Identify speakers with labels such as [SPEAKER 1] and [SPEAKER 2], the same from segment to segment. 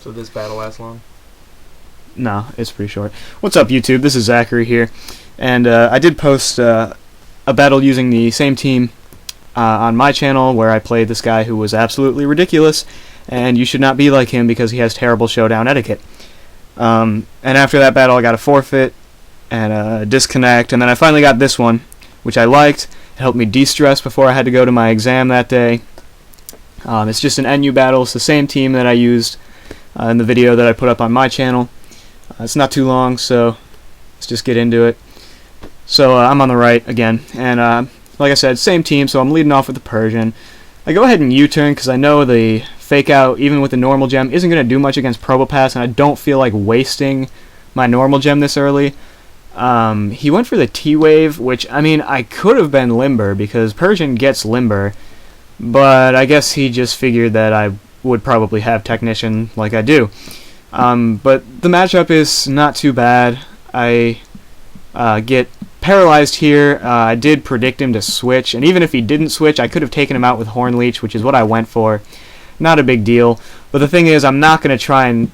[SPEAKER 1] So this battle lasts long?
[SPEAKER 2] No, it's pretty short. What's up, YouTube? This is Zachary here, and I did post a battle using the same team on my channel where I played this guy who was absolutely ridiculous, and you should not be like him because he has terrible showdown etiquette. And after that battle, I got a forfeit and a disconnect, and then I finally got this one, which I liked. It helped me de-stress before I had to go to my exam that day. It's just an NU battle. It's the same team that I used in the video that I put up on my channel. It's not too long, so let's just get into it. So I'm on the right again, and like I said, same team, so I'm leading off with the Persian. I go ahead and U-turn because I know the fake out, even with the normal gem, isn't going to do much against Probopass, and I don't feel like wasting my normal gem this early. He went for the T-Wave, which, I mean, I could have been Limber because Persian gets Limber, but I guess he just figured that I would probably have Technician like I do. But the matchup is not too bad. I get paralyzed here. I did predict him to switch, and even if he didn't switch, I could have taken him out with Horn Leech, which is what I went for. Not a big deal. But the thing is, I'm not going to try and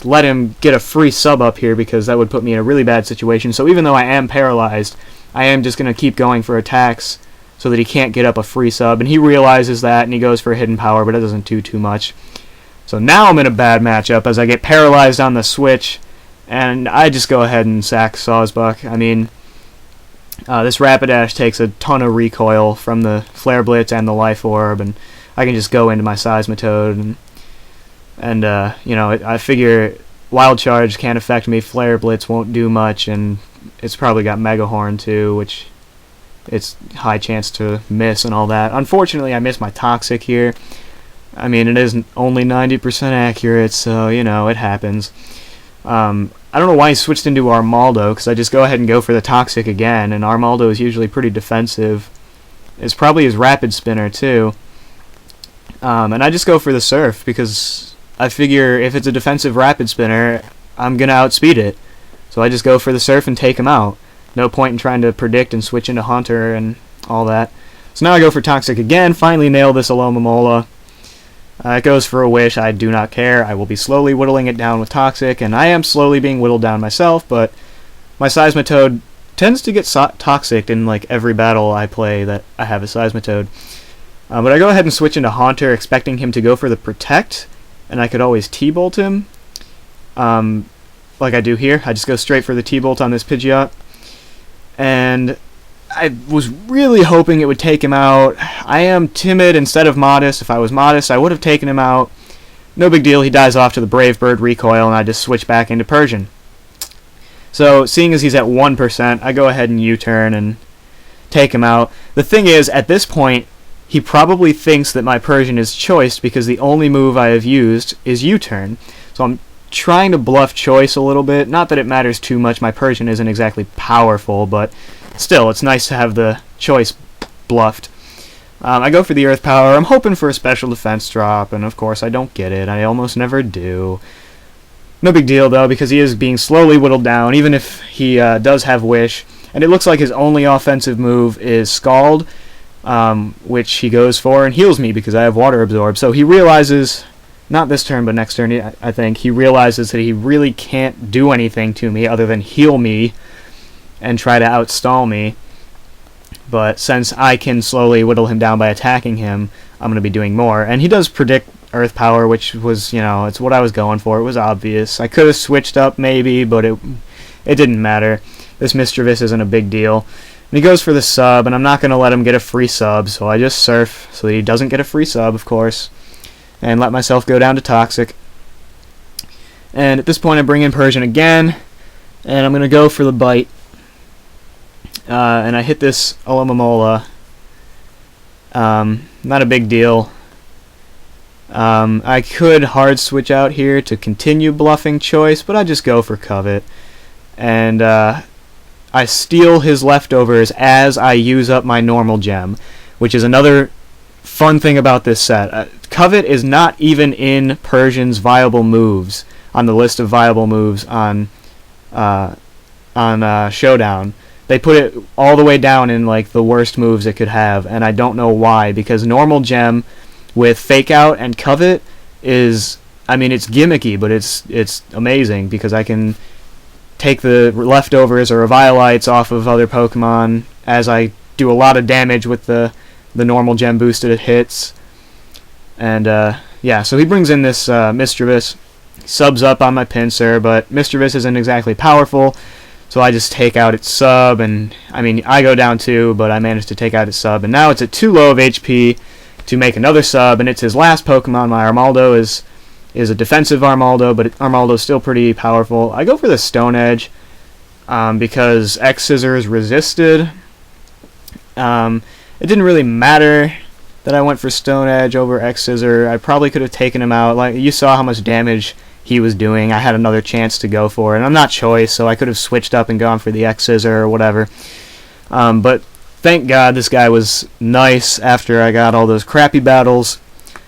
[SPEAKER 2] let him get a free sub up here because that would put me in a really bad situation. So even though I am paralyzed, I am just going to keep going for attacks so that he can't get up a free sub. And he realizes that, and he goes for a hidden power, but it doesn't do too much. So now I'm in a bad matchup as I get paralyzed on the switch, and I just go ahead and sack Sawsbuck. I mean, this Rapidash takes a ton of recoil from the Flare Blitz and the Life Orb, and I can just go into my Seismitoad, and you know, I figure Wild Charge can't affect me, Flare Blitz won't do much, and it's probably got Mega Horn too, which it's high chance to miss and all that. Unfortunately, I missed my Toxic here. I mean, it isn't only 90% accurate, so, you know, it happens. I don't know why he switched into Armaldo, because I just go ahead and go for the Toxic again, and Armaldo is usually pretty defensive. It's probably his Rapid Spinner, too. And I just go for the Surf, because I figure if it's a defensive Rapid Spinner, I'm going to outspeed it. So I just go for the Surf and take him out. No point in trying to predict and switch into Hunter and all that. So now I go for Toxic again, finally nail this Alomomola. It goes for a Wish. I do not care. I will be slowly whittling it down with Toxic, and I am slowly being whittled down myself, but my Seismitoad tends to get Toxic in like every battle I play that I have a Seismitoad. But I go ahead and switch into Haunter, expecting him to go for the Protect, and I could always T-Bolt him, like I do here. I just go straight for the T-Bolt on this Pidgeot, and I was really hoping it would take him out. I am timid instead of modest. If I was modest, I would have taken him out. No big deal. He dies off to the Brave Bird recoil, and I just switch back into Persian. So, seeing as he's at 1%, I go ahead and U-turn and take him out. The thing is, at this point, he probably thinks that my Persian is choiced because the only move I have used is U-turn. So I'm trying to bluff choice a little bit. Not that it matters too much. My Persian isn't exactly powerful, but still, it's nice to have the choice bluffed. I go for the Earth Power. I'm hoping for a special defense drop, and of course I don't get it. I almost never do. No big deal, though, because he is being slowly whittled down, even if he does have Wish. And it looks like his only offensive move is Scald, which he goes for and heals me because I have Water Absorb. So he realizes, not this turn, but next turn, I think, he realizes that he really can't do anything to me other than heal me and try to outstall me. But since I can slowly whittle him down by attacking him, I'm going to be doing more. And he does predict Earth Power, which was, you know, it's what I was going for. It was obvious. I could have switched up maybe, but it didn't matter. This Mischievous isn't a big deal. And he goes for the sub, and I'm not going to let him get a free sub, so I just Surf so that he doesn't get a free sub, of course, and let myself go down to Toxic. And at this point I bring in Persian again, and I'm going to go for the Bite. And I hit this Alomomola. Not a big deal. I could hard switch out here to continue bluffing choice, but I just go for Covet. And I steal his leftovers as I use up my normal gem, which is another fun thing about this set. Covet is not even in Persian's viable moves, on the list of viable moves on Showdown. They put it all the way down in like the worst moves it could have, and I don't know why, because normal gem with Fake Out and Covet is I mean, it's gimmicky, but it's amazing because I can take the leftovers or Violites off of other Pokemon as I do a lot of damage with the normal gem boosted hits. And yeah, so he brings in this Mischievous, subs up on my Pinsir, but Mischievous isn't exactly powerful, so I just take out its sub, and I mean, I go down 2, but I managed to take out its sub, and now it's at too low of HP to make another sub, and it's his last Pokemon. My Armaldo is a defensive Armaldo, but Armaldo's still pretty powerful. I go for the Stone Edge because X Scissors resisted. It didn't really matter that I went for Stone Edge over X Scissor. I probably could have taken him out. Like, you saw how much damage he was doing. I had another chance to go for it, and I'm not choice, so I could have switched up and gone for the X Scissor or whatever. But thank God this guy was nice after I got all those crappy battles.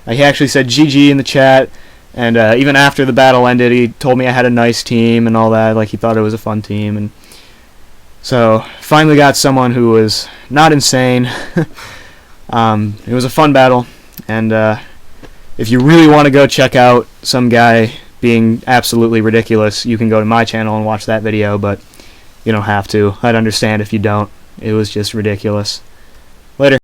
[SPEAKER 2] He actually said GG in the chat, and even after the battle ended, he told me I had a nice team and all that. Like, he thought it was a fun team, and so finally got someone who was not insane. It was a fun battle, and if you really want to go check out some guy being absolutely ridiculous, you can go to my channel and watch that video, but you don't have to. I'd understand if you don't. It was just ridiculous. Later.